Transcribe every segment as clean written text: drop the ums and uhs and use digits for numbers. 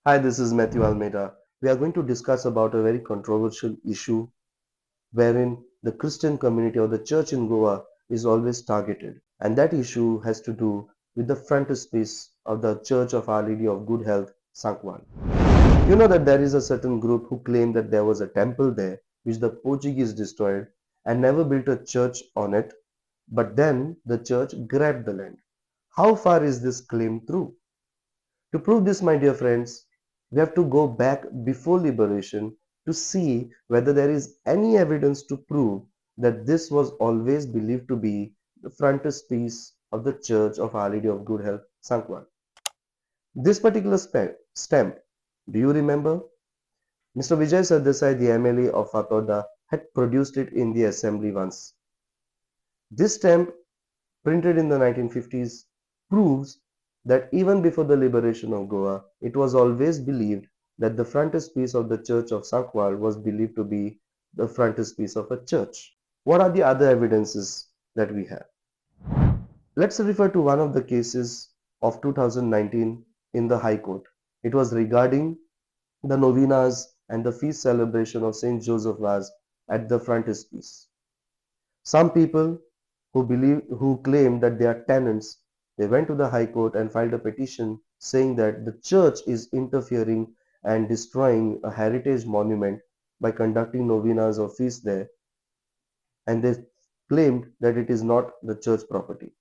Hi, this is Matthew Almeida. We are going to discuss about a very controversial issue wherein the Christian community or the church in Goa is always targeted. And that issue has to do with the frontispiece of the Church of Our Lady of Good Health, Sancoale. You know that there is a certain group who claim that there was a temple there which the Portuguese destroyed and never built a church on it, but then the church grabbed the land. How far is this claim true? To prove this, my dear friends, we have to go back before liberation to see whether there is any evidence to prove that this was always believed to be the frontispiece of the Church of Our Lady of Good Health, Sankwal. This particular stamp, do you remember? Mr. Vijay Sardesai, the MLA of Fatoda, had produced it in the assembly once. This stamp, printed in the 1950s, proves that even before the liberation of Goa, it was always believed that the frontispiece of the church of Sankwal was believed to be the frontispiece of a church. What are the other evidences that we have? Let's refer to one of the cases of 2019 in the High Court. It was regarding the novenas and the feast celebration of Saint Joseph Vaz at the frontispiece. Some people who claim that they are tenants, they went to the High Court and filed a petition saying that the church is interfering and destroying a heritage monument by conducting novenas or feasts there, and they claimed that it is not the church property.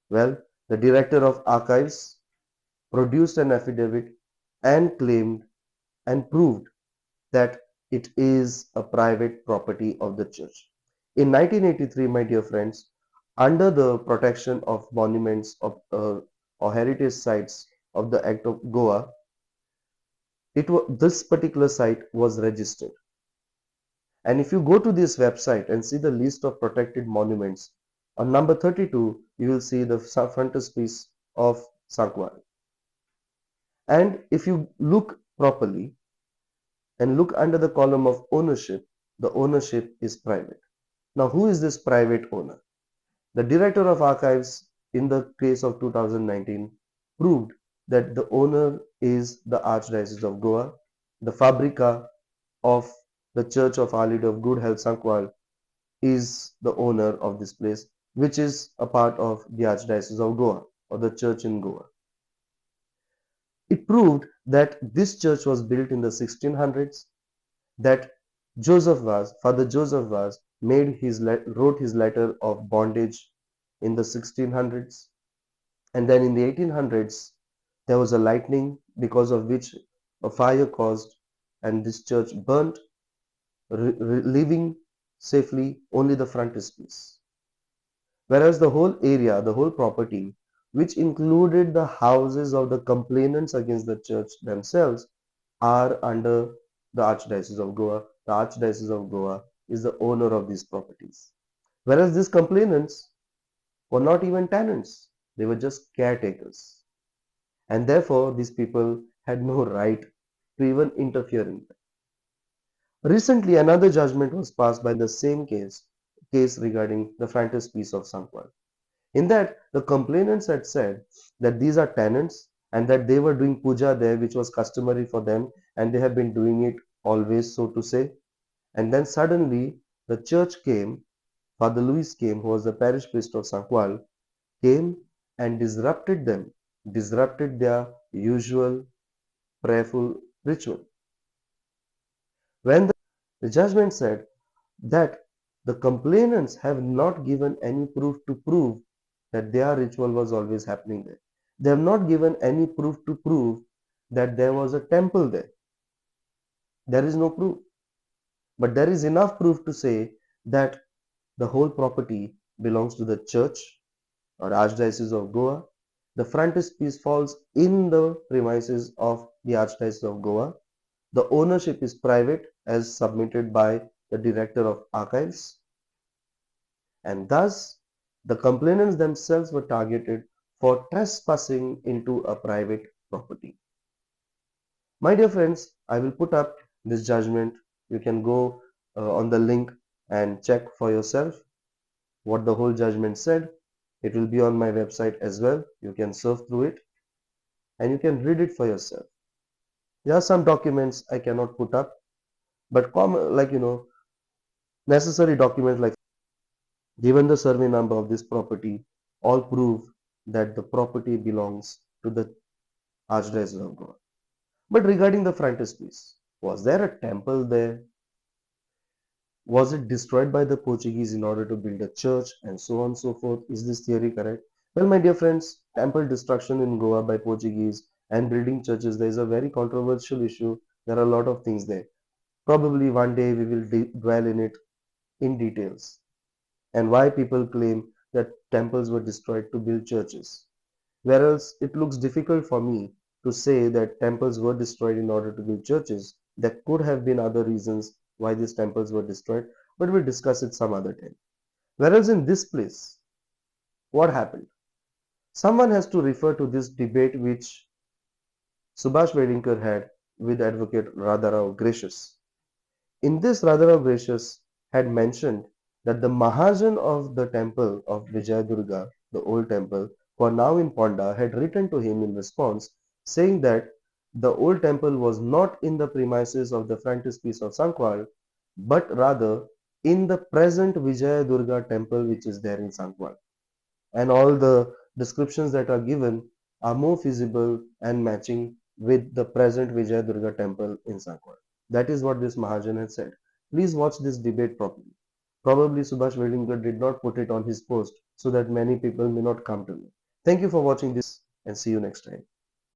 Well, the director of archives produced an affidavit and claimed and proved that it is a private property of the church. In 1983, my dear friends, under the protection of monuments of or heritage sites of the Act of Goa, this particular site was registered. And if you go to this website and see the list of protected monuments, on number 32, you will see the frontispiece of Sankwal. And if you look properly and look under the column of ownership, the ownership is private. Now, who is this private owner? The Director of Archives in the case of 2019 proved that the owner is the Archdiocese of Goa. The Fabrica of the Church of Our Lady of Good Health Sankwal is the owner of this place, which is a part of the Archdiocese of Goa or the church in Goa. It proved that this church was built in the 1600s, that Father Joseph Vaz, wrote his letter of bondage in the 1600s, and then in the 1800s there was a lightning because of which a fire caused and this church burnt, leaving safely only the frontispiece. Whereas the whole area, the whole property, which included the houses of the complainants against the church themselves, are under the Archdiocese of Goa. The Archdiocese of Goa is the owner of these properties. Whereas these complainants were not even tenants, they were just caretakers. And therefore, these people had no right to even interfere in them. Recently, another judgment was passed by the same case regarding the frontispiece of Sankwal. In that, the complainants had said that these are tenants and that they were doing puja there, which was customary for them, and they have been doing it always, so to say. And then suddenly, the church came, Father Louis came, who was the parish priest of Sankwal, came and disrupted their usual prayerful ritual. When the judgment said that the complainants have not given any proof to prove that their ritual was always happening there. They have not given any proof to prove that there was a temple there. There is no proof. But there is enough proof to say that the whole property belongs to the church or Archdiocese of Goa. The frontispiece falls in the premises of the Archdiocese of Goa. The ownership is private as submitted by the Director of Archives, and thus the complainants themselves were targeted for trespassing into a private property. My dear friends, I will put up this judgment. You can go on the link and check for yourself what the whole judgment said. It will be on my website as well. You can surf through it and you can read it for yourself. There are some documents I cannot put up, but common, like necessary documents like given the survey number of this property all prove that the property belongs to the Archdiocese of God. But regarding the frontispiece, was there a temple there? Was it destroyed by the Portuguese in order to build a church and so on and so forth? Is this theory correct? Well, my dear friends, temple destruction in Goa by Portuguese and building churches, there is a very controversial issue. There are a lot of things there. Probably one day we will dwell in it in details and why people claim that temples were destroyed to build churches. Whereas it looks difficult for me to say that temples were destroyed in order to build churches. There could have been other reasons why these temples were destroyed, but we'll discuss it some other time. Whereas in this place, what happened? Someone has to refer to this debate which Subhash Vedinkar had with Advocate Radharao Gracious. In this, Radharao Gracious had mentioned that the Mahajan of the temple of Vijayadurga, the old temple, who are now in Ponda, had written to him in response saying that the old temple was not in the premises of the frontispiece of Sancoale, but rather in the present Vijayadurga temple which is there in Sancoale. And all the descriptions that are given are more feasible and matching with the present Vijayadurga temple in Sancoale. That is what this Mahajan has said. Please watch this debate properly. Probably Subhash Vedinkar did not put it on his post so that many people may not come to me. Thank you for watching this and see you next time.